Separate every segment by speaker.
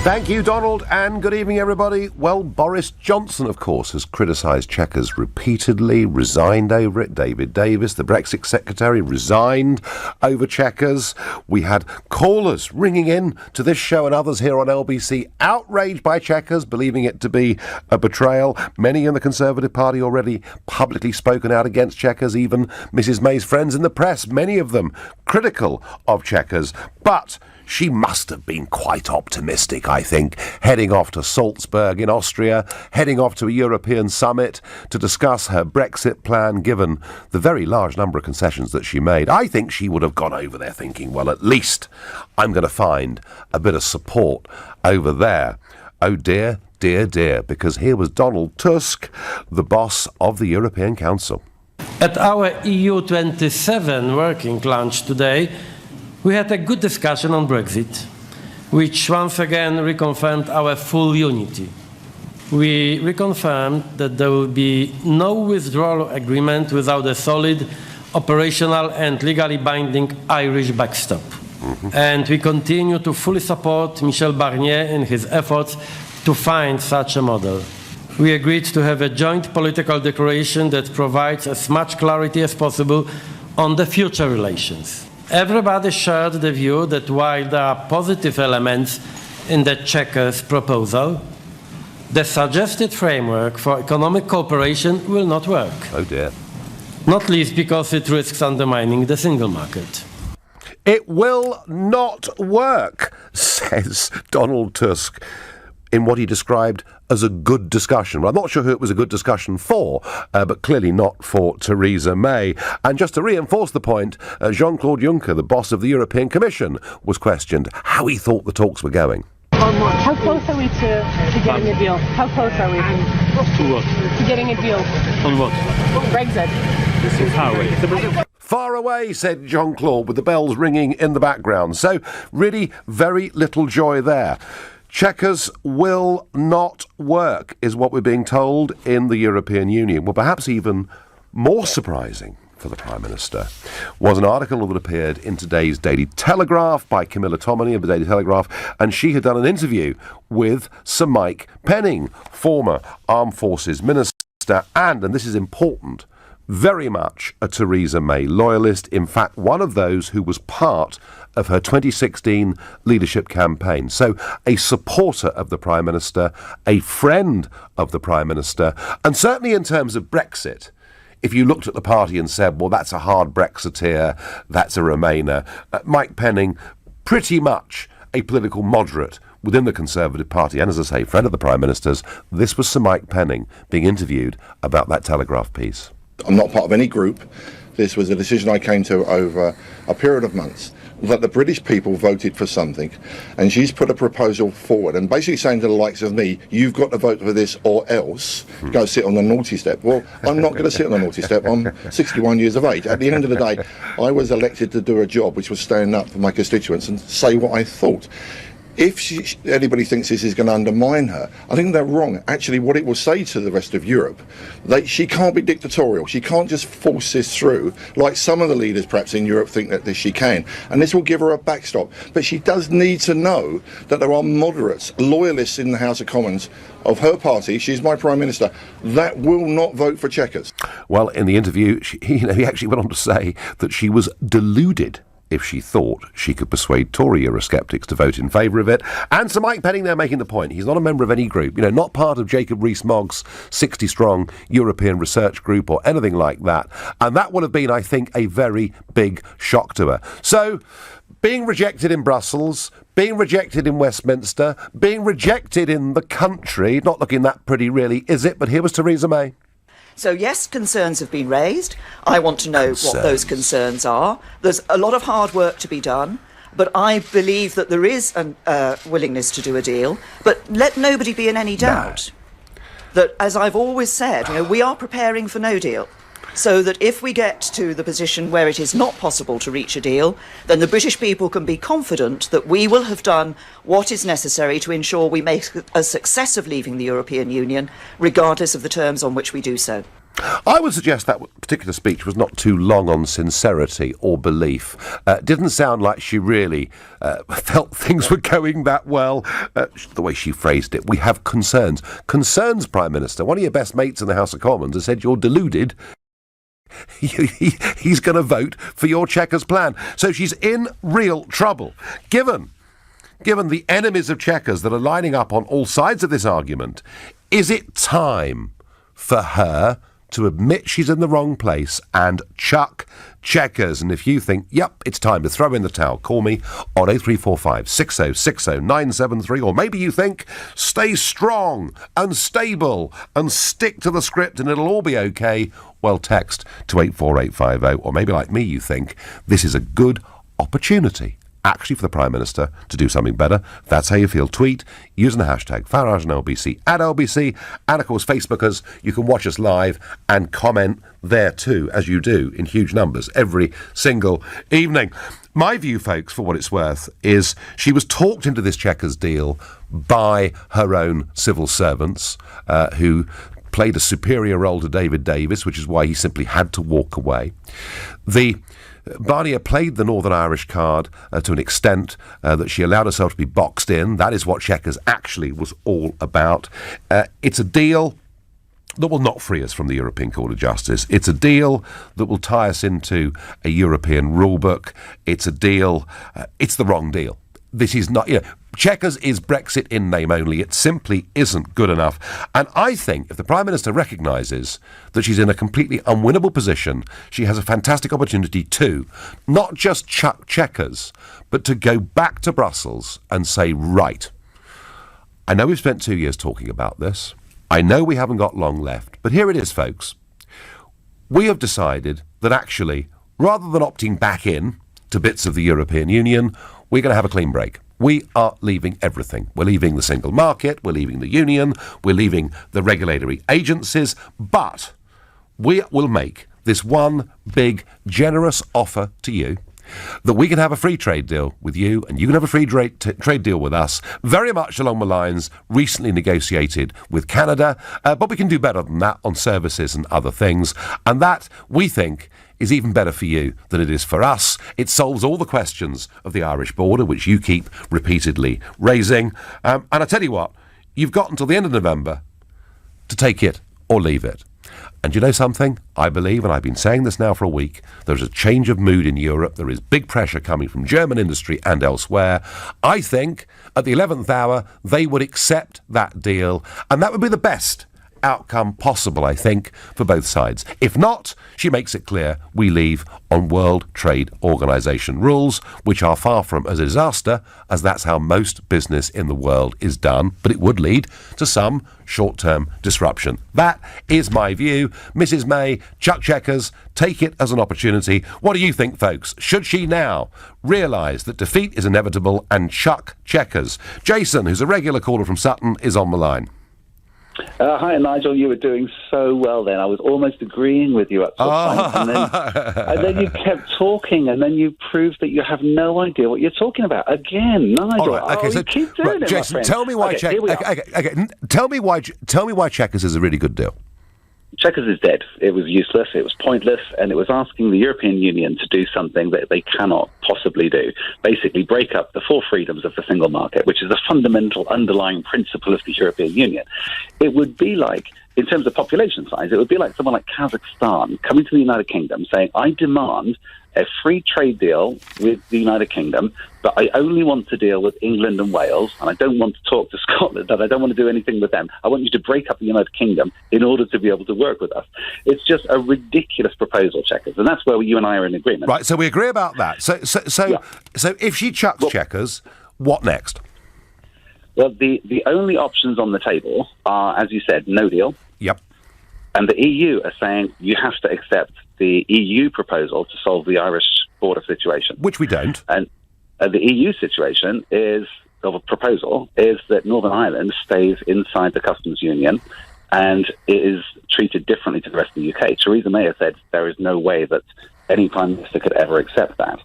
Speaker 1: Thank you, Donald, and good evening, everybody. Well, Boris Johnson, of course, has criticised Chequers repeatedly, resigned over it. David Davis, the Brexit secretary, resigned over Chequers. We had callers ringing in to this show and others here on LBC, outraged by Chequers, believing it to be a betrayal. Many in the Conservative Party already publicly spoken out against Chequers, even Mrs May's friends in the press, many of them critical of Chequers. But she must have been quite optimistic, I think, heading off to Salzburg in Austria, heading off to a European summit to discuss her Brexit plan, given the very large number of concessions that she made. I think she would have gone over there thinking, well, at least I'm going to find a bit of support over there. Oh dear, dear, dear, because here was Donald Tusk, the boss of the European Council.
Speaker 2: At our EU27 working lunch today, we had a good discussion on Brexit, which once again reconfirmed our full unity. We reconfirmed that there will be no withdrawal agreement without a solid, operational and legally binding Irish backstop. And we continue to fully support Michel Barnier in his efforts to find such a model. We agreed to have a joint political declaration that provides as much clarity as possible on the future relations. Everybody shared the view that while there are positive elements in the Chequers proposal, the suggested framework for economic cooperation will not work.
Speaker 1: Oh dear.
Speaker 2: Not least because it risks undermining the single market.
Speaker 1: It will not work, says Donald Tusk, in what he described as a good discussion. Well, I'm not sure who it was a good discussion for, but clearly not for Theresa May. And just to reinforce the point, Jean-Claude Juncker, the boss of the European Commission, was questioned how he thought the talks were going.
Speaker 3: How close are we to getting a deal? How close are we?
Speaker 4: To what?
Speaker 3: To getting a deal.
Speaker 4: On what?
Speaker 3: Brexit.
Speaker 4: This is how it.
Speaker 1: Far away, said Jean-Claude, with the bells ringing in the background. So, really, very little joy there. Chequers will not work, is what we're being told in the European Union. Well, perhaps even more surprising for the Prime Minister was an article that appeared in today's Daily Telegraph by Camilla Tominey of the Daily Telegraph, and she had done an interview with Sir Mike Penning, former Armed Forces Minister, and this is important, very much a Theresa May loyalist, in fact one of those who was part of her 2016 leadership campaign. So a supporter of the Prime Minister, a friend of the Prime Minister, and certainly in terms of Brexit, if you looked at the party and said, well, that's a hard Brexiteer, that's a Remainer, Mike Penning, pretty much a political moderate within the Conservative Party, and as I say, friend of the Prime Minister's. This was Sir Mike Penning being interviewed about that Telegraph piece.
Speaker 5: I'm not part of any group. This was a decision I came to over a period of months, that the British people voted for something, and she's put a proposal forward and basically saying to the likes of me, you've got to vote for this or else go sit on the naughty step. Well, I'm not going to sit on the naughty step. I'm 61 years of age. At the end of the day, I was elected to do a job which was standing up for my constituents and say what I thought. If anybody thinks this is going to undermine her, I think they're wrong. Actually, what it will say to the rest of Europe, she can't be dictatorial. She can't just force this through, like some of the leaders perhaps in Europe think that she can. And this will give her a backstop. But she does need to know that there are moderates, loyalists in the House of Commons of her party, she's my Prime Minister, that will not vote for Chequers.
Speaker 1: Well, in the interview, he actually went on to say that she was deluded if she thought she could persuade Tory Eurosceptics to vote in favour of it. And Sir Mike Penning there making the point. He's not a member of any group, not part of Jacob Rees-Mogg's 60-strong European research group or anything like that. And that would have been, I think, a very big shock to her. So, being rejected in Brussels, being rejected in Westminster, being rejected in the country, not looking that pretty really, is it? But here was Theresa May.
Speaker 6: So yes, concerns have been raised. I want to know what those concerns are. There's a lot of hard work to be done, but I believe that there is a willingness to do a deal. But let nobody be in any doubt that, as I've always said, we are preparing for no deal. So that if we get to the position where it is not possible to reach a deal, then the British people can be confident that we will have done what is necessary to ensure we make a success of leaving the European Union, regardless of the terms on which we do so.
Speaker 1: I would suggest that particular speech was not too long on sincerity or belief. Didn't sound like she really felt things were going that well. The way she phrased it, we have concerns. Concerns, Prime Minister. One of your best mates in the House of Commons has said you're deluded. He's going to vote for your Chequers plan. So she's in real trouble. Given the enemies of Chequers that are lining up on all sides of this argument, is it time for her to admit she's in the wrong place and chuck Chequers? And if you think, yep, it's time to throw in the towel, call me on 0345 6060 973. Or maybe you think, stay strong and stable and stick to the script and it'll all be okay. Well, text to 84850. Or maybe like me, you think this is a good opportunity actually for the Prime Minister to do something better. If that's how you feel, tweet using the hashtag Farage and LBC at LBC, and of course Facebookers, you can watch us live and comment there too, as you do in huge numbers every single evening. My view, folks, for what it's worth, is she was talked into this Chequers deal by her own civil servants who played a superior role to David Davis, which is why he simply had to walk away. Barnier played the Northern Irish card to an extent that she allowed herself to be boxed in. That is what Chequers actually was all about. It's a deal that will not free us from the European Court of Justice. It's a deal that will tie us into a European rulebook. It's a deal, it's the wrong deal. This is not, Chequers is Brexit in name only. It simply isn't good enough. And I think if the Prime Minister recognises that she's in a completely unwinnable position, she has a fantastic opportunity to not just chuck Chequers, but to go back to Brussels and say, right, I know we've spent 2 years talking about this. I know we haven't got long left, but here it is, folks. We have decided that actually, rather than opting back in to bits of the European Union, we're going to have a clean break. We are leaving everything. We're leaving the single market, we're leaving the union, we're leaving the regulatory agencies, but we will make this one big, generous offer to you that we can have a free trade deal with you and you can have a free trade deal with us, very much along the lines recently negotiated with Canada, but we can do better than that on services and other things, and that, we think, is even better for you than it is for us. It solves all the questions of the Irish border, which you keep repeatedly raising. And I tell you what, you've got until the end of November to take it or leave it. And you know something? I believe, and I've been saying this now for a week, there's a change of mood in Europe. There is big pressure coming from German industry and elsewhere. I think at the 11th hour, they would accept that deal. And that would be the best outcome possible, I think, for both sides. If not, she makes it clear we leave on World Trade Organization rules, which are far from a disaster, as that's how most business in the world is done, but it would lead to some short-term disruption. That is my view. Mrs May, chuck Chequers, take it as an opportunity. What do you think, folks? Should she now realise that defeat is inevitable and chuck Chequers? Jason, who's a regular caller from Sutton, is on the line.
Speaker 7: Hi, Nigel. You were doing so well then. I was almost agreeing with you up to a point. And then you kept talking, and then you proved that you have no idea what you're talking about. Again, Nigel.
Speaker 1: Right, okay,
Speaker 7: you keep doing it,
Speaker 1: Jason,
Speaker 7: my friend.
Speaker 1: tell me why tell me why Chequers is a really good deal.
Speaker 7: Chequers is dead. It was useless, it was pointless, and it was asking the European Union to do something that they cannot possibly do. Basically break up the four freedoms of the single market, which is a fundamental underlying principle of the European Union. It would be like, in terms of population size, it would be like someone like Kazakhstan coming to the United Kingdom saying, I demand a free trade deal with the United Kingdom, but I only want to deal with England and Wales, and I don't want to talk to Scotland, and I don't want to do anything with them. I want you to break up the United Kingdom in order to be able to work with us. It's just a ridiculous proposal, Chequers, and that's where you and I are in agreement.
Speaker 1: Right, so we agree about that. So if she chucks Chequers, what next?
Speaker 7: Well, the only options on the table are, as you said, no deal.
Speaker 1: Yep.
Speaker 7: And the EU are saying you have to accept the EU proposal to solve the Irish border situation.
Speaker 1: Which we don't.
Speaker 7: And the EU situation of a proposal is that Northern Ireland stays inside the customs union and it is treated differently to the rest of the UK. Theresa May has said there is no way that any Prime Minister could ever accept that.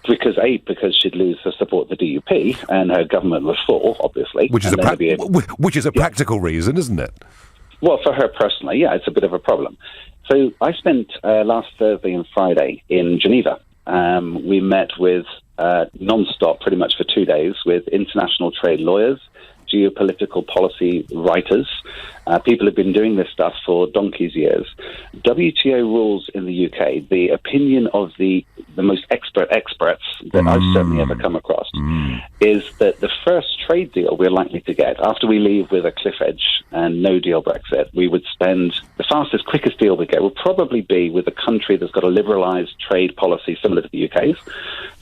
Speaker 7: Because she'd lose her support for the DUP and her government was full, obviously.
Speaker 1: Which is a practical reason, isn't it?
Speaker 7: Well, for her personally, yeah, it's a bit of a problem. So I spent last Thursday and Friday in Geneva. We met with non-stop, pretty much for 2 days, with international trade lawyers, geopolitical policy writers, people who've been doing this stuff for donkey's years. WTO rules in the UK, the opinion of the most experts that I've certainly ever come across, is that the first trade deal we're likely to get, after we leave with a cliff edge and no deal Brexit, we would spend the fastest, quickest deal we get will probably be with a country that's got a liberalised trade policy similar to the UK's,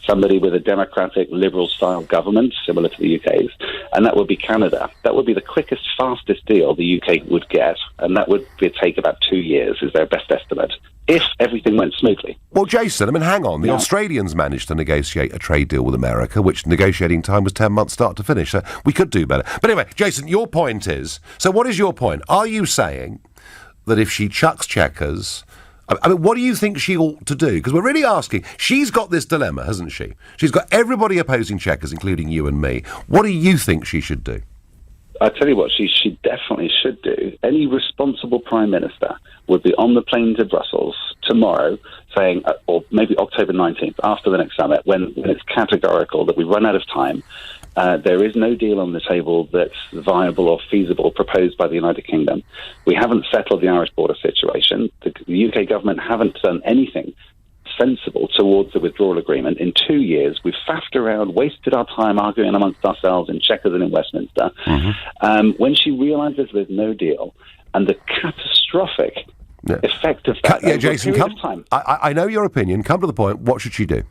Speaker 7: somebody with a democratic, liberal-style government similar to the UK's, and that would be Canada. That would be the quickest, fastest deal the UK would get, and that would take about 2 years, is their best estimate, if everything went smoothly.
Speaker 1: Well, Jason, I mean, hang on. The Australians managed to negotiate a trade deal with America, which negotiating time was 10 months start to finish, so we could do better. But anyway, Jason, your point is... So what is your point? Are you saying that if she chucks Chequers... I mean, what do you think she ought to do? Because we're really asking. She's got this dilemma, hasn't she? She's got everybody opposing Chequers, including you and me. What do you think she should do?
Speaker 7: I'll tell you what she definitely should do. Any responsible Prime Minister would be on the plane to Brussels tomorrow saying, or maybe October 19th, after the next summit, when it's categorical that we run out of time, there is no deal on the table that's viable or feasible proposed by the United Kingdom. We haven't settled the Irish border situation. The UK government haven't done anything sensible towards the withdrawal agreement in 2 years. We've faffed around, wasted our time arguing amongst ourselves in Chequers and in Westminster. When she realises there's no deal and the catastrophic effect of that...
Speaker 1: Jason, I know your opinion. Come to the point. What should she do?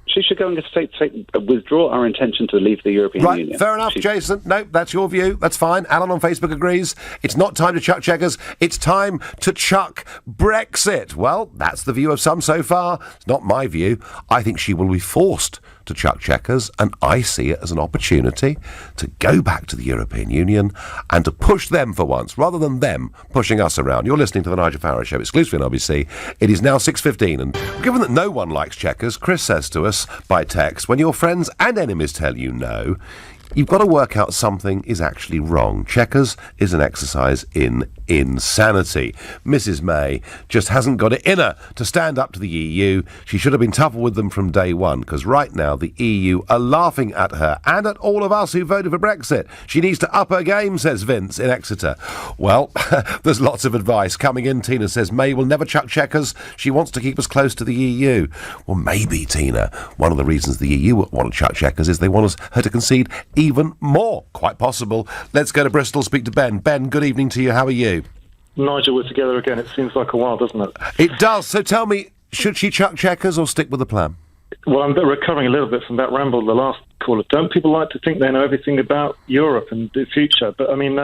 Speaker 7: She should go and withdraw our intention to leave the European Union.
Speaker 1: Right, fair enough, Jason. No, that's your view. That's fine. Alan on Facebook agrees. It's not time to chuck Chequers. It's time to chuck Brexit. Well, that's the view of some so far. It's not my view. I think she will be forced to chuck Chequers, and I see it as an opportunity to go back to the European Union and to push them for once, rather than them pushing us around. You're listening to the Nigel Farage Show, exclusively on LBC. It is now 6:15, and given that no one likes Chequers, Chris says to us by text, when your friends and enemies tell you no, you've got to work out something is actually wrong. Chequers is an exercise in insanity. Mrs May just hasn't got it in her to stand up to the EU. She should have been tougher with them from day one, because right now the EU are laughing at her and at all of us who voted for Brexit. She needs to up her game, says Vince in Exeter. Well, there's lots of advice coming in. Tina says May will never chuck Chequers. She wants to keep us close to the EU. Well, maybe, Tina, one of the reasons the EU want to chuck Chequers is they want her to concede even more. Quite possible. Let's go to Bristol, speak to Ben. Ben, good evening to you. How are you?
Speaker 8: Nigel, we're together again. It seems like a while, doesn't it?
Speaker 1: It does. So tell me, should she chuck Chequers or stick with the plan?
Speaker 8: Well, I'm recovering a little bit from that ramble the last caller. Don't people like to think they know everything about Europe and the future? But I mean,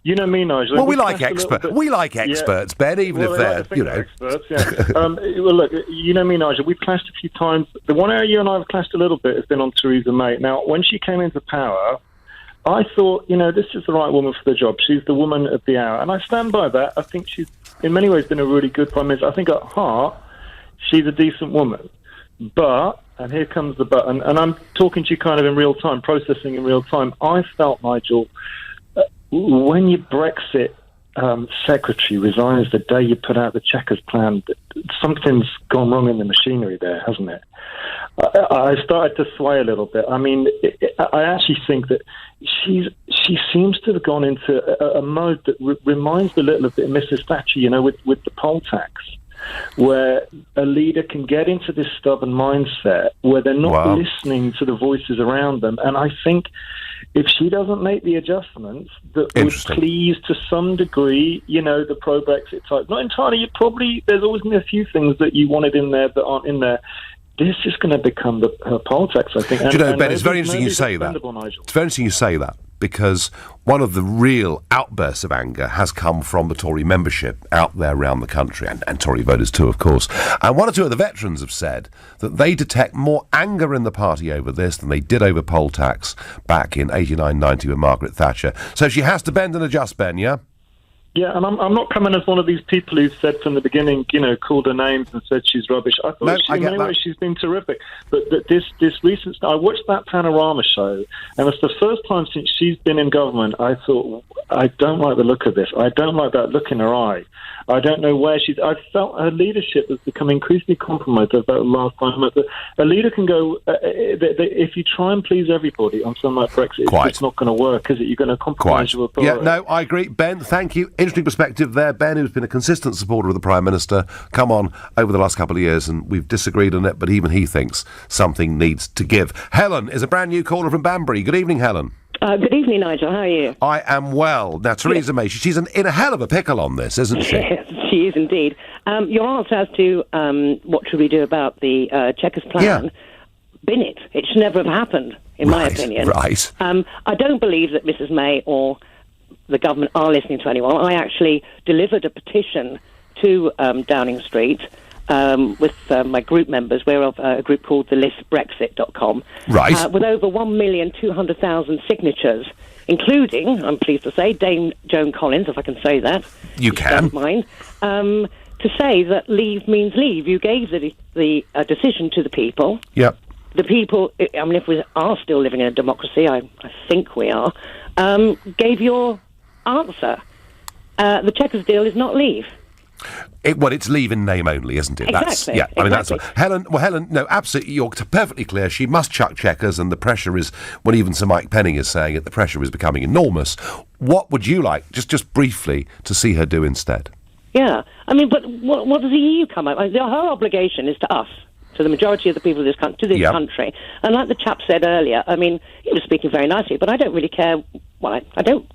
Speaker 8: you know me, Nigel.
Speaker 1: Well, we like experts. We like experts, Ben, even if they're,
Speaker 8: experts. Yeah. Well, look, you know me, Nigel. We've clashed a few times. The one area you and I have clashed a little bit has been on Theresa May. Now, when she came into power, I thought, this is the right woman for the job. She's the woman of the hour. And I stand by that. I think she's, in many ways, been a really good Prime Minister. I think at heart, she's a decent woman. But, and here comes the but, and I'm talking to you kind of in real time, processing in real time, I felt, Nigel, when your Brexit secretary resigns the day you put out the Chequers plan, something's gone wrong in the machinery there, hasn't it? I started to sway a little bit. I mean, I actually think that she seems to have gone into a mode that reminds me a little bit of Mrs. Thatcher, with the poll tax, where a leader can get into this stubborn mindset where they're not listening to the voices around them. And I think if she doesn't make the adjustments that would please to some degree, the pro-Brexit type, not entirely, there's always going to be a few things that you wanted in there that aren't in there. This is going to become her poll tax, I think.
Speaker 1: Do you know, Ben, it's very interesting you say that. It's very interesting you say that, because one of the real outbursts of anger has come from the Tory membership out there around the country, and Tory voters too, of course. And one or two of the veterans have said that they detect more anger in the party over this than they did over poll tax back in 89-90 with Margaret Thatcher. So she has to bend and adjust, Ben, yeah?
Speaker 8: Yeah, and I'm not coming as one of these people who said from the beginning, called her names and said she's rubbish. I thought in many ways she's been terrific. But this recent, I watched that Panorama show, and it's the first time since she's been in government. I thought, I don't like the look of this. I don't like that look in her eye. I don't know where she's. I felt her leadership has become increasingly compromised over the last time. A leader can go if you try and please everybody on something like Brexit. It's not going to work, is it? You're going to compromise your authority.
Speaker 1: Yeah, no, I agree, Ben. Thank you. Interesting perspective there, Ben, who's been a consistent supporter of the Prime Minister. Come on, over the last couple of years, and we've disagreed on it, but even he thinks something needs to give. Helen is a brand new caller from Banbury. Good evening, Helen.
Speaker 9: Good evening, Nigel. How are you?
Speaker 1: I am well. Now, Theresa May, she's in a hell of a pickle on this, isn't she?
Speaker 9: Yes, she is indeed. Your answer as to what should we do about the Chequers plan, bin it. It should never have happened, in my opinion.
Speaker 1: Right.
Speaker 9: I don't believe that Mrs May or the government are listening to anyone. I actually delivered a petition to Downing Street with my group members. We're of a group called the listbrexit.com.
Speaker 1: Right.
Speaker 9: With over 1,200,000 signatures, including, I'm pleased to say, Dame Joan Collins, if I can say that.
Speaker 1: You can.
Speaker 9: Don't mind. To say that leave means leave. You gave the decision to the people.
Speaker 1: Yep.
Speaker 9: The people, I mean, if we are still living in a democracy, I think we are, gave your answer. The Chequers deal is not leave.
Speaker 1: It's leave in name only, isn't it?
Speaker 9: Exactly.
Speaker 1: That's Helen, no, absolutely, you're perfectly clear. She must chuck Chequers, and the pressure is, when even Sir Mike Penning is saying it, the pressure is becoming enormous. What would you like, just briefly, to see her do instead?
Speaker 9: Yeah, I mean, but what does the EU come up? Her obligation is to us, to the majority of the people of this country, country. And like the chap said earlier, I mean, he was speaking very nicely, but I don't really care. Well, I don't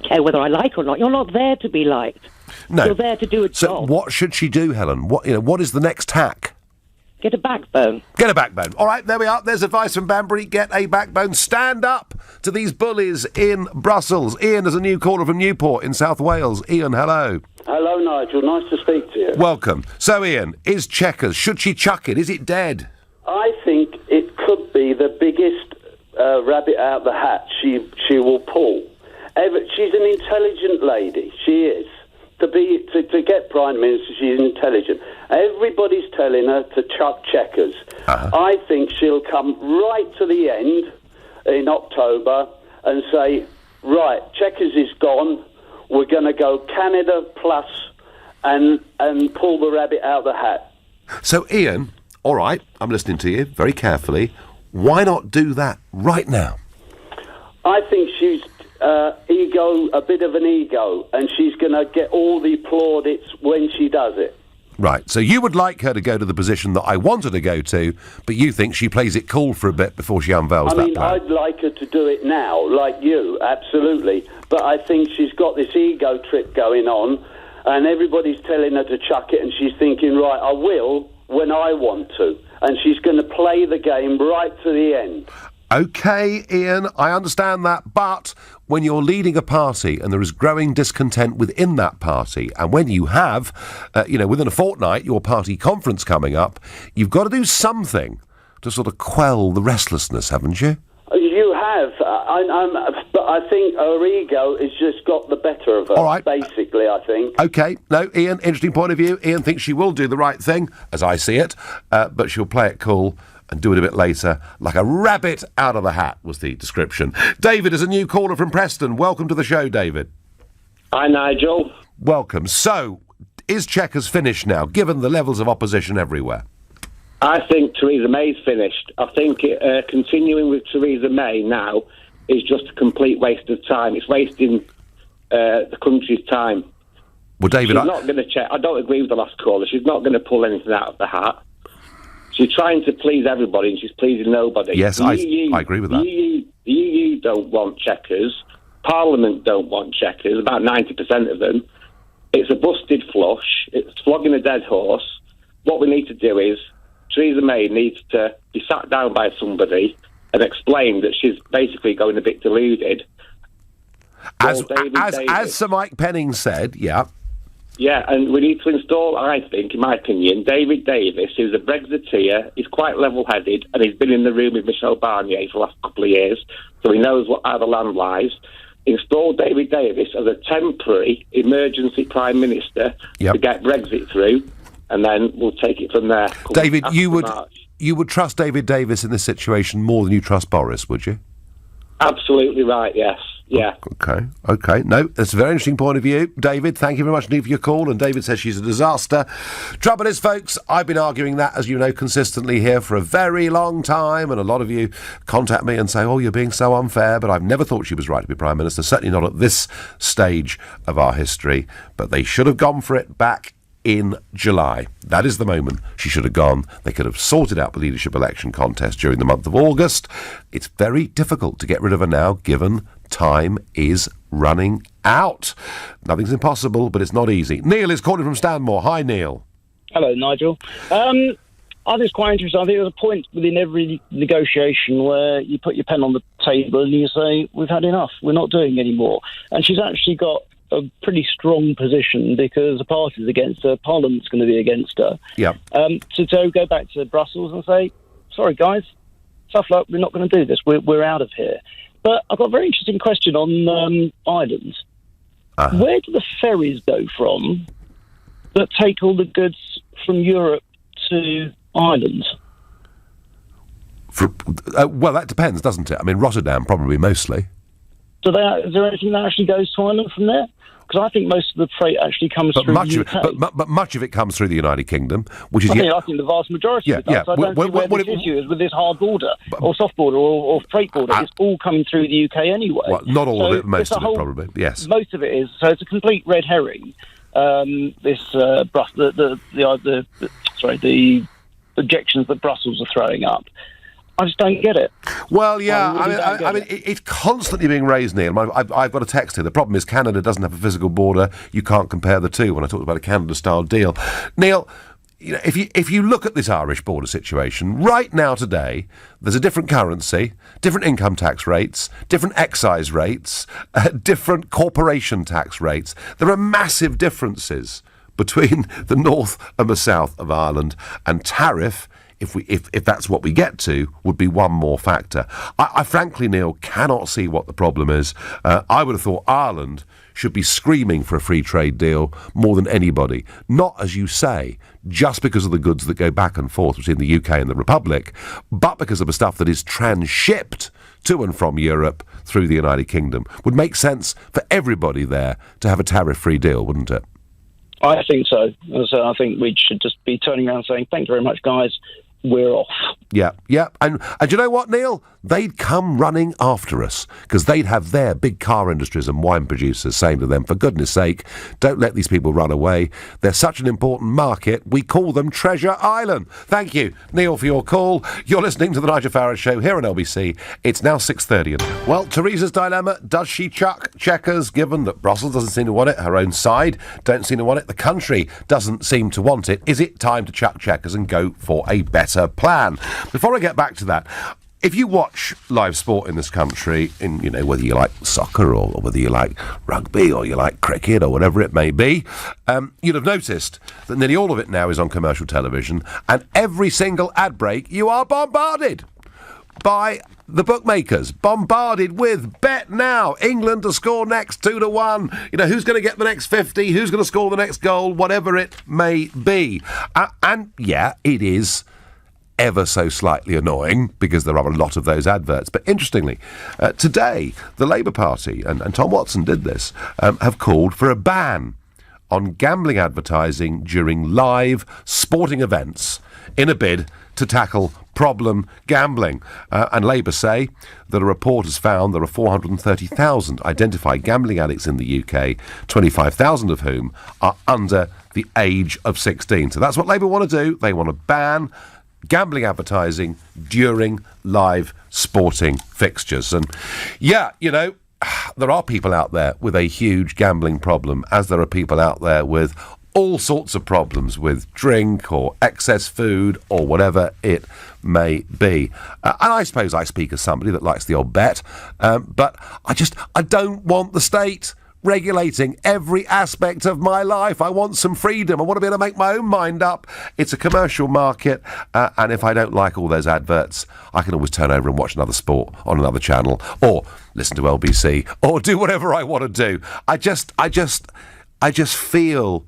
Speaker 9: care whether I like or not. You're not there to be liked.
Speaker 1: No.
Speaker 9: You're there to do a job.
Speaker 1: So what should she do, Helen? What is the next tack?
Speaker 9: Get a backbone.
Speaker 1: Get a backbone. All right, there we are. There's advice from Banbury. Get a backbone. Stand up to these bullies in Brussels. Ian is a new caller from Newport in South Wales. Ian, hello.
Speaker 10: Hello, Nigel. Nice to speak to you.
Speaker 1: Welcome. So, Ian, is Chequers, should she chuck it? Is it dead?
Speaker 10: I think it could be the biggest rabbit out the hat she will pull. She's an intelligent lady. She is. To get Prime Minister, she's intelligent. Everybody's telling her to chuck Chequers. I think she'll come right to the end in October and say, right, Chequers is gone. We're going to go Canada plus and pull the rabbit out the hat.
Speaker 1: So, Ian, all right, I'm listening to you very carefully. Why not do that right now?
Speaker 10: I think she's a bit of an ego, and she's going to get all the plaudits when she does it.
Speaker 1: Right, so you would like her to go to the position that I want her to go to, but you think she plays it cool for a bit before she unveils that plan?
Speaker 10: I'd like her to do it now, like you, absolutely. But I think she's got this ego trip going on, and everybody's telling her to chuck it, and she's thinking, right, I will when I want to. And she's going to play the game right to the end.
Speaker 1: OK, Ian, I understand that, but when you're leading a party and there is growing discontent within that party, and when you have, within a fortnight, your party conference coming up, you've got to do something to sort of quell the restlessness, haven't you?
Speaker 10: You have, but I think her ego has just got the better of her,
Speaker 1: all right.
Speaker 10: Basically, I think.
Speaker 1: OK, no, Ian, interesting point of view. Ian thinks she will do the right thing, as I see it, but she'll play it cool and do it a bit later, like a rabbit out of the hat, was the description. David is a new caller from Preston. Welcome to the show, David.
Speaker 11: Hi, Nigel.
Speaker 1: Welcome. So, is Chequers finished now, given the levels of opposition everywhere?
Speaker 11: I think Theresa May's finished. I think continuing with Theresa May now is just a complete waste of time. It's wasting the country's time.
Speaker 1: Well, David,
Speaker 11: she's not going to check. I don't agree with the last caller. She's not going to pull anything out of the hat. She's trying to please everybody, and she's pleasing nobody.
Speaker 1: Yes, I agree with that.
Speaker 11: The EU don't want Chequers. Parliament don't want Chequers, about 90% of them. It's a busted flush. It's flogging a dead horse. What we need to do is, Theresa May needs to be sat down by somebody and explain that she's basically going a bit deluded.
Speaker 1: As Sir Mike Penning said, yeah.
Speaker 11: Yeah, and we need to install, I think, in my opinion, David Davis, who's a Brexiteer. He's quite level-headed, and he's been in the room with Michel Barnier for the last couple of years, so he knows how the land lies. install David Davis as a temporary emergency Prime Minister
Speaker 1: Yep.
Speaker 11: to get Brexit through, and then we'll take it from there.
Speaker 1: David,
Speaker 11: After March.
Speaker 1: you would trust David Davis in this situation more than you trust Boris, would you?
Speaker 11: Absolutely right, yes. Yeah.
Speaker 1: Okay. No, that's a very interesting point of view. David, thank you very much indeed for your call. And David says she's a disaster. Trouble is, folks, I've been arguing that, as you know, consistently here for a very long time. And a lot of you contact me and say, oh, you're being so unfair. But I've never thought she was right to be Prime Minister, certainly not at this stage of our history. But they should have gone for it back in July. That is the moment she should have gone. They could have sorted out the leadership election contest during the month of August. It's very difficult to get rid of her now, given time is running out. Nothing's impossible, but it's not easy. Neil is calling from Stanmore. Hi, Neil.
Speaker 12: Hello, Nigel. I think it's quite interesting. I think there's a point within every negotiation where you put your pen on the table and you say, we've had enough, we're not doing any more. And she's actually got a pretty strong position because the party's against her, Parliament's going to be against her.
Speaker 1: Yeah.
Speaker 12: So go back to Brussels and say, sorry, guys, tough luck, we're not going to do this, we're out of here. But I've got a very interesting question on Ireland. Where do the ferries go from that take all the goods from Europe to Ireland?
Speaker 1: Well, that depends, doesn't it? I mean, Rotterdam, probably mostly.
Speaker 12: Is there anything that actually goes to Ireland from there? Because I think most of the freight actually comes through the UK.
Speaker 1: But much of it comes through the United Kingdom, which is...
Speaker 12: I think the vast majority of it does. I don't see where this issue is with this hard border, or soft border, or freight border. It's all coming through the UK anyway.
Speaker 1: Well, not all of it, most of it probably, yes.
Speaker 12: Most of it is. So it's a complete red herring, the objections that Brussels are throwing up. I just don't get it.
Speaker 1: Well, yeah, I mean, it's constantly being raised, Neil. I've got a text here. The problem is Canada doesn't have a physical border. You can't compare the two when I talked about a Canada-style deal. Neil, you know, if you look at this Irish border situation, right now today, there's a different currency, different income tax rates, different excise rates, different corporation tax rates. There are massive differences between the north and the south of Ireland, and tariff, if that's what we get to, would be one more factor. I frankly, Neil, cannot see what the problem is. I would have thought Ireland should be screaming for a free trade deal more than anybody. Not, as you say, just because of the goods that go back and forth between the UK and the Republic, but because of the stuff that is transhipped to and from Europe through the United Kingdom. Would make sense for everybody there to have a tariff-free deal, wouldn't it?
Speaker 12: I think so. So I think we should just be turning around saying, thank you very much, guys. We're off.
Speaker 1: Yeah. And do you know what, Neil? They'd come running after us because they'd have their big car industries and wine producers saying to them, for goodness sake, don't let these people run away. They're such an important market. We call them Treasure Island. Thank you, Neil, for your call. You're listening to the Nigel Farage Show here on LBC. It's now 6:30. Well, Theresa's dilemma, does she chuck Chequers, given that Brussels doesn't seem to want it, her own side don't seem to want it, the country doesn't seem to want it? Is it time to chuck Chequers and go for a better plan? Before I get back to that, if you watch live sport in this country, whether you like soccer or whether you like rugby or you like cricket or whatever it may be, you'd have noticed that nearly all of it now is on commercial television, and every single ad break you are bombarded by the bookmakers, bombarded with bet now, England to score next 2-1, who's going to get the next 50, who's going to score the next goal, whatever it may be. And yeah, it is ever so slightly annoying because there are a lot of those adverts. But interestingly, today, the Labour Party, and Tom Watson did this, have called for a ban on gambling advertising during live sporting events in a bid to tackle problem gambling. And Labour say that a report has found there are 430,000 identified gambling addicts in the UK, 25,000 of whom are under the age of 16. So that's what Labour want to do. They want to ban gambling advertising during live sporting fixtures. And yeah, there are people out there with a huge gambling problem, as there are people out there with all sorts of problems with drink or excess food or whatever it may be. And I suppose I speak as somebody that likes the odd bet, but I don't want the state regulating every aspect of my life. I want some freedom. I want to be able to make my own mind up. It's a commercial market, and if I don't like all those adverts, I can always turn over and watch another sport on another channel, or listen to LBC, or do whatever I want to do. I just feel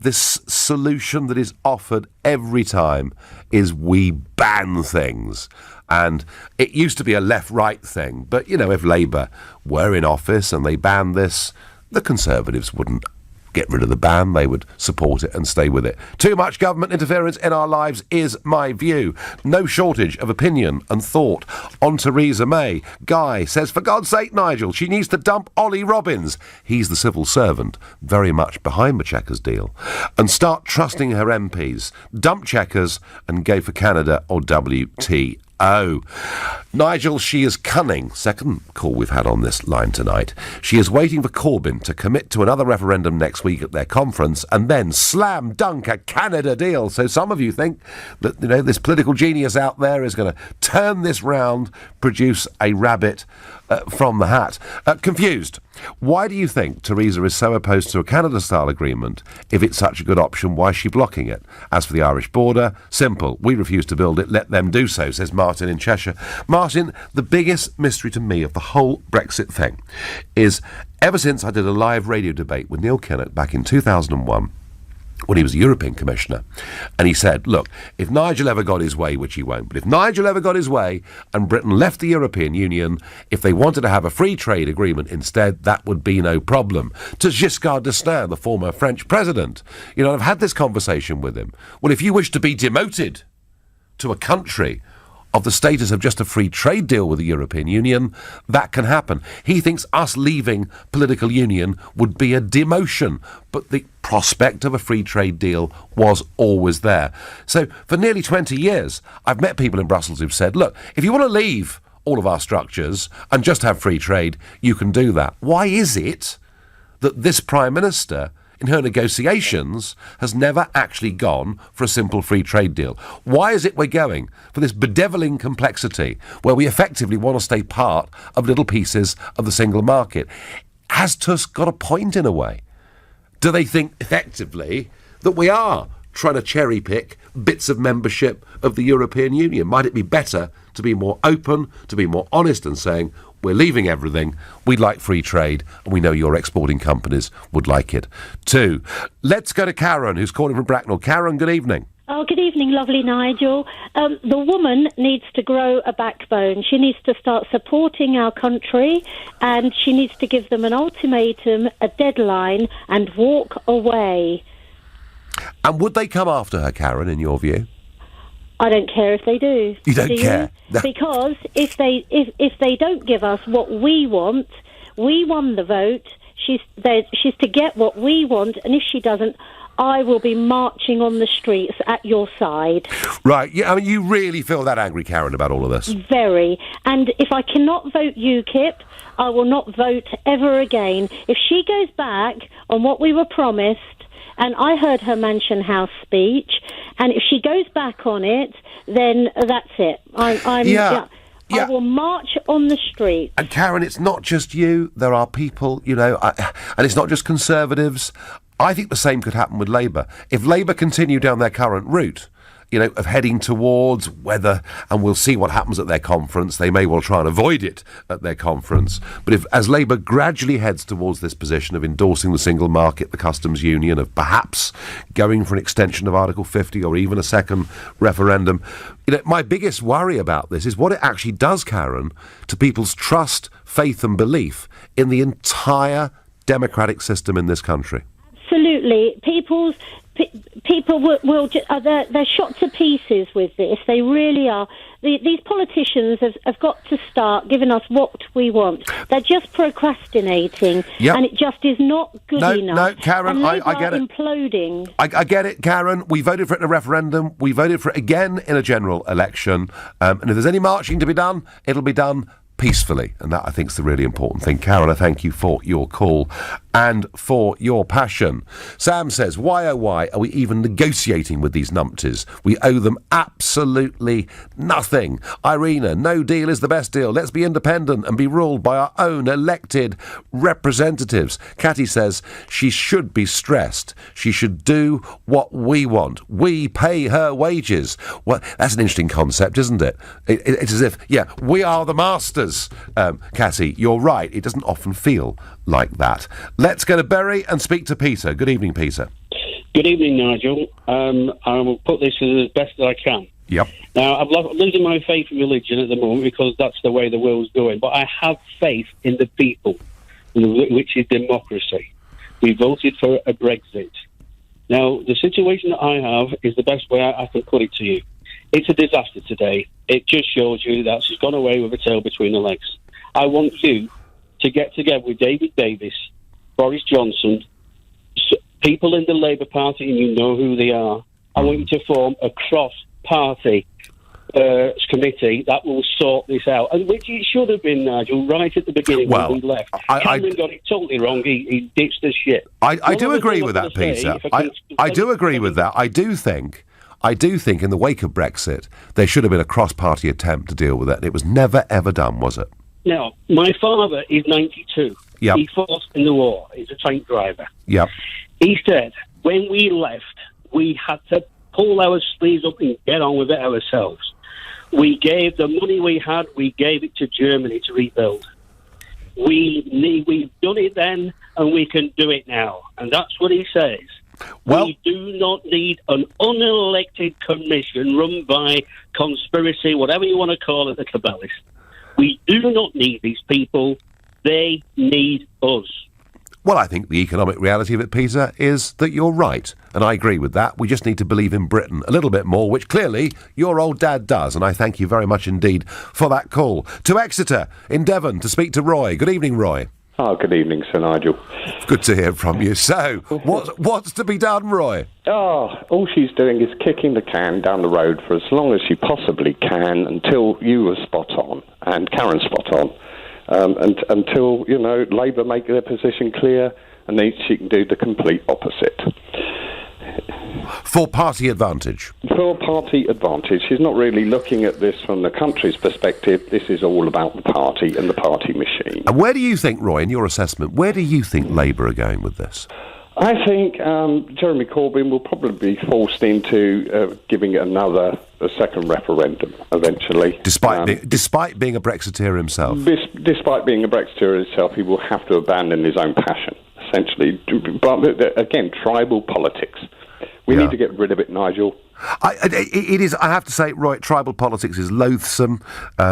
Speaker 1: this solution that is offered every time is we ban things. And it used to be a left-right thing, but, you know, if Labour were in office and they banned this, the Conservatives wouldn't get rid of the ban. They would support it and stay with it. Too much government interference in our lives is my view. No shortage of opinion and thought on Theresa May. Guy says, for God's sake, Nigel, she needs to dump Ollie Robbins. He's the civil servant, very much behind the Chequers deal. And start trusting her MPs. Dump Chequers and go for Canada or WTO. Nigel, she is cunning. Second call we've had on this line tonight. She is waiting for Corbyn to commit to another referendum next week at their conference and then slam dunk a Canada deal. So some of you think that, you know, this political genius out there is going to turn this round, produce a rabbit from the hat. Confused. Why do you think Theresa is so opposed to a Canada-style agreement? If it's such a good option, why is she blocking it? As for the Irish border, simple. We refuse to build it. Let them do so, says Martin in Cheshire. Martin, the biggest mystery to me of the whole Brexit thing is ever since I did a live radio debate with Neil Kinnock back in 2001, when he was a European Commissioner, and he said, look, if Nigel ever got his way, which he won't, but if Nigel ever got his way and Britain left the European Union, if they wanted to have a free trade agreement instead, that would be no problem. To Giscard d'Estaing, the former French president, you know, I've had this conversation with him. Well, if you wish to be demoted to a country of the status of just a free trade deal with the European Union, that can happen. He thinks us leaving political union would be a demotion, but the prospect of a free trade deal was always there. So for nearly 20 years, I've met people in Brussels who've said, look, if you want to leave all of our structures and just have free trade, you can do that. Why is it that this Prime Minister, in her negotiations, has never actually gone for a simple free trade deal? Why is it we're going for this bedeviling complexity where we effectively want to stay part of little pieces of the single market? Has Tusk got a point in a way? Do they think effectively that we are trying to cherry pick bits of membership of the European Union? Might it be better to be more open, to be more honest and saying, we're leaving everything, we'd like free trade, and we know your exporting companies would like it too. Let's go to Karen, who's calling from Bracknell. Karen, good evening.
Speaker 13: Oh, good evening, lovely Nigel. The woman needs to grow a backbone. She needs to start supporting our country, and she needs to give them an ultimatum, a deadline, and walk away. And
Speaker 1: would they come after her, Karen, in your view?
Speaker 13: I don't care if they do.
Speaker 1: You don't care? No.
Speaker 13: Because if they don't give us what we want, we won the vote. She's to get what we want, and if she doesn't, I will be marching on the streets at your side.
Speaker 1: Right. Yeah. I mean, you really feel that angry, Karen, about all of this?
Speaker 13: Very. And if I cannot vote UKIP, I will not vote ever again. If she goes back on what we were promised, and I heard her Mansion House speech, and if she goes back on it, then that's it. I will march on the street.
Speaker 1: And Karen, it's not just you. There are people, you know, and it's not just Conservatives. I think the same could happen with Labour. If Labour continue down their current route, you know, of heading towards whether, and we'll see what happens at their conference, they may well try and avoid it at their conference, but if, as Labour gradually heads towards this position of endorsing the single market, the customs union, of perhaps going for an extension of Article 50 or even a second referendum, you know, my biggest worry about this is what it actually does, Karen, to people's trust, faith and belief in the entire democratic system in this country.
Speaker 13: Absolutely. People they're shot to pieces with this. They really are. These politicians have got to start giving us what we want. They're just procrastinating, and it just is not good enough.
Speaker 1: No, Karen, I get it.
Speaker 13: Imploding.
Speaker 1: I get it, Karen. We voted for it in a referendum. We voted for it again in a general election. And if there's any marching to be done, it'll be done peacefully, and that I think is the really important thing. Karen, I thank you for your call and for your passion. Sam says, why oh why are we even negotiating with these numpties? We owe them absolutely nothing. Irina, no deal is the best deal. Let's be independent and be ruled by our own elected representatives. Catty says she should be stressed. She should do what we want. We pay her wages. Well, that's an interesting concept, isn't it? It's as if, yeah, we are the masters. Catty, you're right. It doesn't often feel like that. Let's go to Bury and speak to Peter. Good evening, Peter.
Speaker 14: Good evening, Nigel. I will put this as best as I can.
Speaker 1: Yep.
Speaker 14: Now, I'm losing my faith in religion at the moment because that's the way the world's going. But I have faith in the people, which is democracy. We voted for a Brexit. Now, the situation that I have is the best way I can put it to you. It's a disaster today. It just shows you that she's gone away with her tail between her legs. I want you to get together with David Davis, Boris Johnson, people in the Labour Party, and you know who they are. I want you to form a cross-party committee that will sort this out, and which it should have been, Nigel, right at the beginning when we left. Cameron got it totally wrong. He ditched the ship.
Speaker 1: I do agree with that, Peter. I do agree with that. I do think in the wake of Brexit, there should have been a cross-party attempt to deal with it, and it was never, ever done, was it?
Speaker 14: Now, my father is 92.
Speaker 1: Yep.
Speaker 14: He fought in the war. He's a tank driver.
Speaker 1: Yep.
Speaker 14: He said, when we left, we had to pull our sleeves up and get on with it ourselves. We gave the money we had, we gave it to Germany to rebuild. We've done it then, and we can do it now. And that's what he says.
Speaker 1: Well,
Speaker 14: we do not need an unelected commission run by conspiracy, whatever you want to call it, the Kabbalists. We do not need these people. They need us.
Speaker 1: Well, I think the economic reality of it, Peter, is that you're right. And I agree with that. We just need to believe in Britain a little bit more, which clearly your old dad does. And I thank you very much indeed for that call. To Exeter, in Devon, to speak to Roy. Good evening, Roy.
Speaker 15: Oh, good evening, Sir Nigel.
Speaker 1: Good to hear from you. So, what's to be done, Roy?
Speaker 15: Oh, all she's doing is kicking the can down the road for as long as she possibly can until you are spot on and Karen's spot on. And until, Labour make their position clear, and then she can do the complete opposite.
Speaker 1: For party advantage?
Speaker 15: For party advantage. She's not really looking at this from the country's perspective. This is all about the party and the party machine.
Speaker 1: And where do you think, Roy, in your assessment, where do you think Labour are going with this?
Speaker 15: I think Jeremy Corbyn will probably be forced into giving it a second referendum eventually.
Speaker 1: Despite being a Brexiteer himself?
Speaker 15: Despite being a Brexiteer himself, he will have to abandon his own passion, essentially. But again, tribal politics. We need to get rid of it, Nigel.
Speaker 1: It is, I have to say, Roy, tribal politics is loathsome.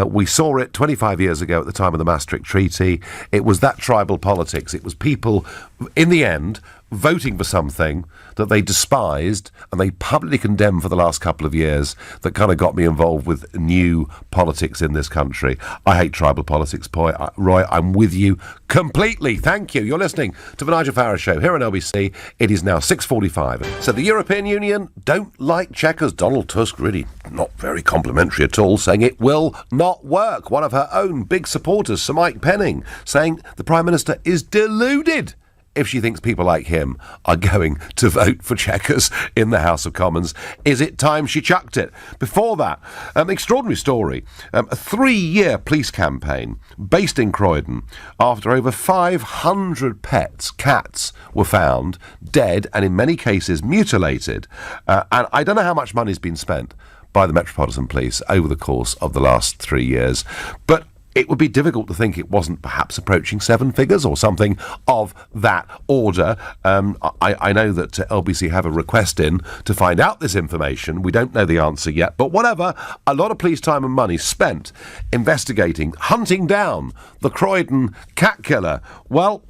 Speaker 1: We saw it 25 years ago at the time of the Maastricht Treaty. It was that tribal politics. It was people, in the end, voting for something that they despised and they publicly condemned for the last couple of years that kind of got me involved with new politics in this country. I hate tribal politics, Roy. I'm with you completely. Thank you. You're listening to the Nigel Farage Show here on LBC. It is now 6:45. So the European Union don't like Chequers. Donald Tusk really not very complimentary at all, saying it will not work. One of her own big supporters, Sir Mike Penning, saying the Prime Minister is deluded if she thinks people like him are going to vote for Chequers in the House of Commons. Is it time she chucked it? Before that, extraordinary story. A 3-year police campaign based in Croydon after over 500 cats were found dead and in many cases mutilated. And I don't know how much money's been spent by the Metropolitan Police over the course of the last 3 years, but it would be difficult to think it wasn't perhaps approaching 7 figures or something of that order. I know that LBC have a request in to find out this information. We don't know the answer yet, but whatever, a lot of police time and money spent investigating, hunting down the Croydon cat killer. Well,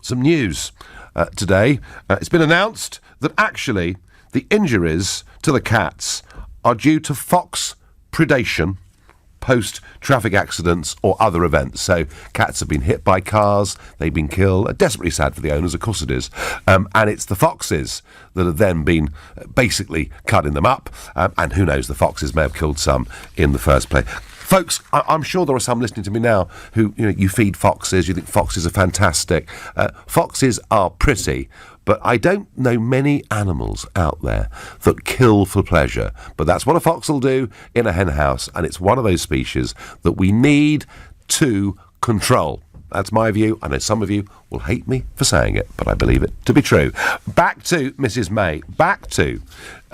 Speaker 1: some news today. It's been announced that actually the injuries to the cats are due to fox predation post-traffic accidents or other events. So cats have been hit by cars, they've been killed. Desperately sad for the owners, of course it is. And it's the foxes that have then been basically cutting them up. And who knows, the foxes may have killed some in the first place. Folks, I'm sure there are some listening to me now who, you feed foxes, you think foxes are fantastic. Foxes are pretty, but I don't know many animals out there that kill for pleasure. But that's what a fox will do in a hen house, and it's one of those species that we need to control. That's my view. I know some of you will hate me for saying it, but I believe it to be true. Back to Mrs May, back to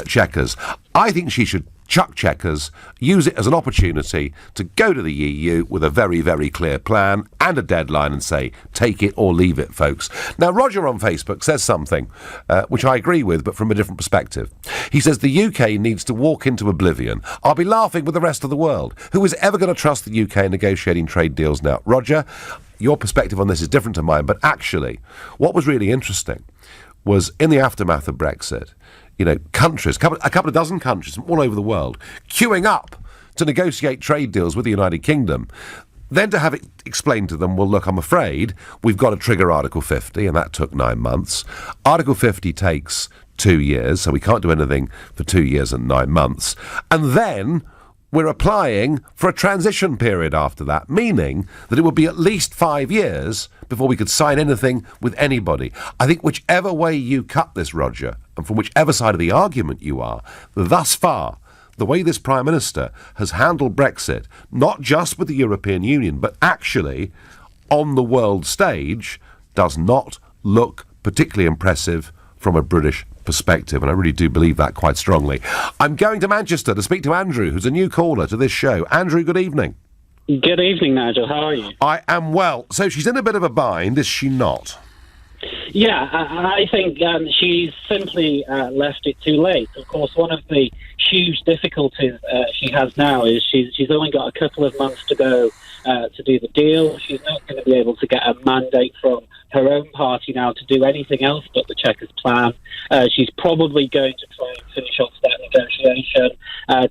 Speaker 1: Chequers. I think she should chuck Chequers, use it as an opportunity to go to the EU with a very, very clear plan and a deadline and say, take it or leave it, folks. Now, Roger on Facebook says something which I agree with, but from a different perspective. He says the UK needs to walk into oblivion. I'll be laughing with the rest of the world. Who is ever going to trust the UK negotiating trade deals now? Roger, your perspective on this is different to mine, but actually, what was really interesting was in the aftermath of Brexit, countries, a couple of dozen countries from all over the world, queuing up to negotiate trade deals with the United Kingdom, then to have it explained to them, well, look, I'm afraid we've got to trigger Article 50, and that took 9 months. Article 50 takes 2 years, so we can't do anything for 2 years and 9 months. And then we're applying for a transition period after that, meaning that it would be at least 5 years before we could sign anything with anybody. I think whichever way you cut this, Roger, and from whichever side of the argument you are, thus far, the way this Prime Minister has handled Brexit, not just with the European Union, but actually on the world stage, does not look particularly impressive from a British perspective, and I really do believe that quite strongly. I'm going to Manchester to speak to Andrew, who's a new caller to this show. Andrew, good evening.
Speaker 16: Good evening, Nigel. How are you?
Speaker 1: I am well. So she's in a bit of a bind, is she not?
Speaker 16: Yeah, I think she's simply left it too late. Of course, one of the huge difficulties she has now is she's only got a couple of months to go to do the deal. She's not going to be able to get a mandate from her own party now to do anything else but the Chequers plan. She's probably going to try and finish off that negotiation,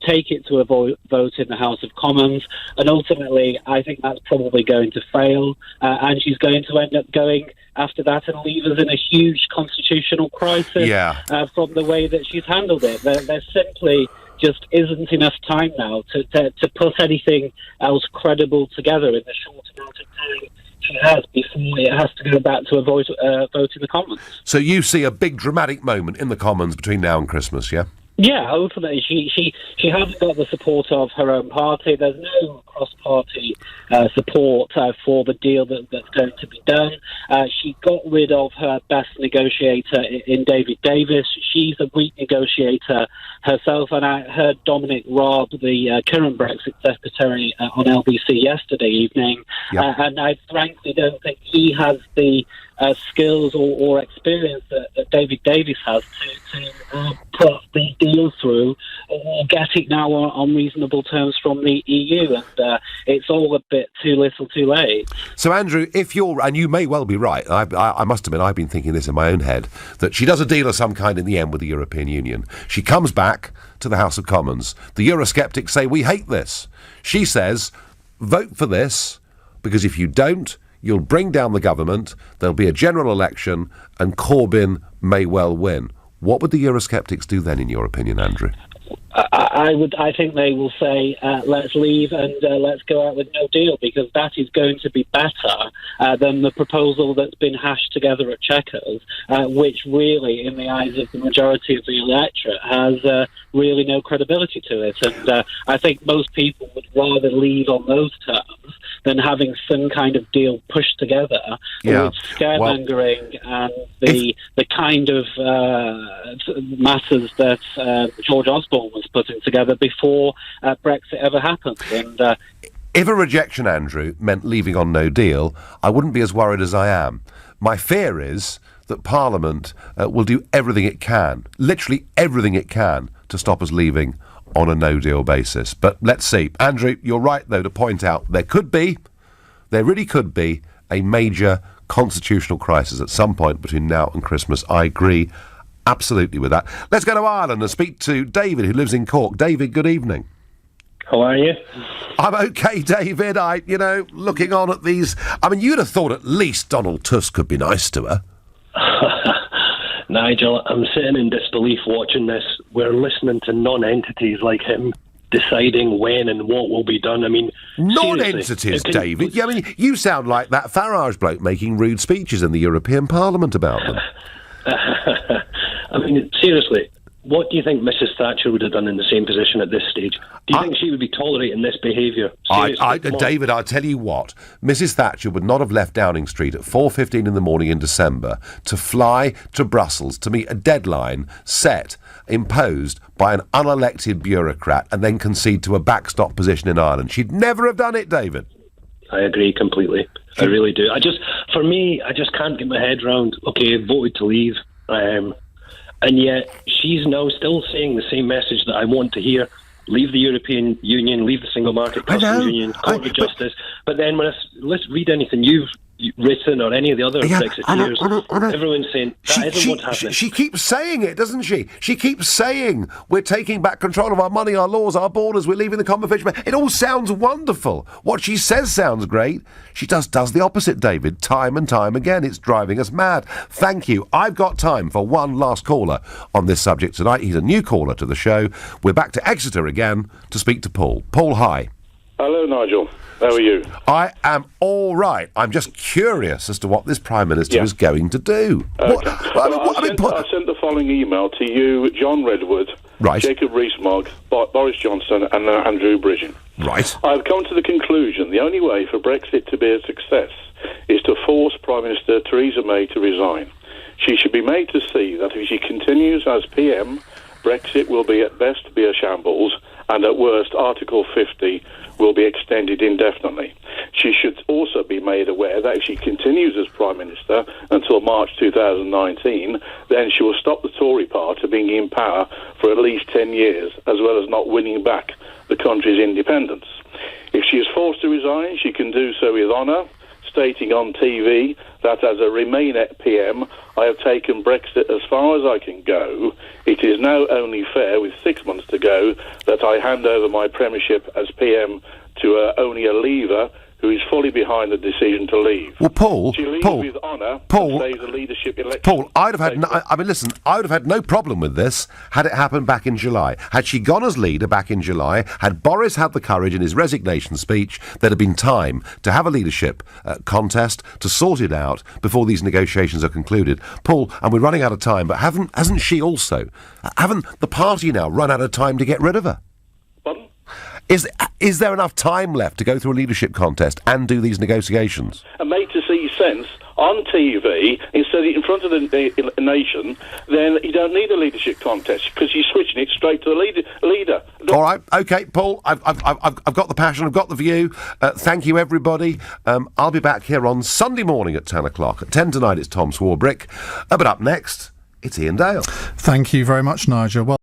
Speaker 16: take it to a vote in the House of Commons, and ultimately I think that's probably going to fail, and she's going to end up going after that and leave us in a huge constitutional crisis from the way that she's handled it. There simply just isn't enough time now to put anything else credible together in the short amount of time she has before it has to go back to a vote in the Commons.
Speaker 1: So you see a big dramatic moment in the Commons between now and Christmas, yeah?
Speaker 16: Yeah, ultimately, she hasn't got the support of her own party. There's no cross-party support for the deal that's going to be done. She got rid of her best negotiator in David Davis. She's a weak negotiator herself, and I heard Dominic Raab, the current Brexit secretary, on LBC yesterday evening, and I frankly don't think he has the skills or experience that David Davis has to put these deals through or get it now on reasonable terms from the EU, and it's all a bit too little too late.
Speaker 1: So Andrew, if you're, and you may well be right, I must admit I've been thinking this in my own head, that she does a deal of some kind in the end with the European Union. She comes back to the House of Commons. The Eurosceptics say, we hate this. She says, vote for this, because if you don't, you'll bring down the government, there'll be a general election, and Corbyn may well win. What would the Eurosceptics do then, in your opinion, Andrew?
Speaker 16: I think they will say, let's leave and let's go out with no deal, because that is going to be better than the proposal that's been hashed together at Chequers, which really, in the eyes of the majority of the electorate, has really no credibility to it. And I think most people would rather leave on those terms than having some kind of deal pushed together with scaremongering and the kind of matters that George Osborne was putting together before Brexit ever happened. And
Speaker 1: if a rejection, Andrew, meant leaving on no deal, I wouldn't be as worried as I am. My fear is that Parliament will do everything it can, literally everything it can, to stop us leaving on a no-deal basis. But let's see. Andrew, you're right, though, to point out there really could be a major constitutional crisis at some point between now and Christmas. I agree absolutely with that. Let's go to Ireland and speak to David, who lives in Cork. David, good evening.
Speaker 17: How are you?
Speaker 1: I'm okay, David. Looking on at these... I mean, you'd have thought at least Donald Tusk could be nice to her.
Speaker 17: Nigel, I'm sitting in disbelief watching this. We're listening to non-entities like him deciding when and what will be done. I mean,
Speaker 1: non-entities, David. Yeah, I mean, you sound like that Farage bloke making rude speeches in the European Parliament about them.
Speaker 17: I mean, seriously, what do you think Mrs Thatcher would have done in the same position at this stage? Do you think she would be tolerating this behaviour?
Speaker 1: David, I'll tell you what. Mrs Thatcher would not have left Downing Street at 4:15 in the morning in December to fly to Brussels to meet a deadline set, imposed by an unelected bureaucrat, and then concede to a backstop position in Ireland. She'd never have done it, David.
Speaker 17: I agree completely. I really do. I just can't get my head round, okay, voted to leave, and yet she's now still saying the same message that I want to hear. Leave the European Union, leave the single market customs union, Court of Justice. But then let's read anything you've written or any of the other Brexiteers, everyone's saying that isn't what's happening.
Speaker 1: She keeps saying it, doesn't she? She keeps saying we're taking back control of our money, our laws, our borders, we're leaving the common fishermen. It all sounds wonderful. What she says sounds great. She does the opposite, David, time and time again. It's driving us mad. Thank you. I've got time for one last caller on this subject tonight. He's a new caller to the show. We're back to Exeter again to speak to Paul. Paul, hi.
Speaker 18: Hello, Nigel. How are you?
Speaker 1: I am all right. I'm just curious as to what this Prime Minister is going to do.
Speaker 18: Okay. I sent the following email to you, John Redwood, Jacob Rees-Mogg, Boris Johnson and Andrew Bridgen.
Speaker 1: Right.
Speaker 18: I've come to the conclusion the only way for Brexit to be a success is to force Prime Minister Theresa May to resign. She should be made to see that if she continues as PM, Brexit will be at best be a shambles, and at worst Article 50 will be extended indefinitely. She should also be made aware that if she continues as Prime Minister until March 2019, then she will stop the Tory party being in power for at least 10 years, as well as not winning back the country's independence. If she is forced to resign, she can do so with honour, stating on TV that as a Remain PM, I have taken Brexit as far as I can go. It is now only fair, with 6 months to go, that I hand over my premiership as PM to only a Leaver who is fully behind the decision to leave.
Speaker 1: Well, Paul,
Speaker 18: she leaves with honour and saves the leadership election.
Speaker 1: Paul, I would have had no problem with this had it happened back in July. Had she gone as leader back in July, had Boris had the courage in his resignation speech, there'd have been time to have a leadership contest, to sort it out before these negotiations are concluded. Paul, and we're running out of time, but haven't the party now run out of time to get rid of her?
Speaker 18: Pardon?
Speaker 1: Is there enough time left to go through a leadership contest and do these negotiations?
Speaker 18: And make to see sense on TV instead of in front of the nation, then you don't need a leadership contest because you're switching it straight to the leader.
Speaker 1: All right, okay, Paul. I've got the passion. I've got the view. Thank you, everybody. I'll be back here on Sunday morning at 10 o'clock. At 10 tonight, it's Tom Swarbrick. But up next, it's Ian Dale.
Speaker 19: Thank you very much, Nigel. Well.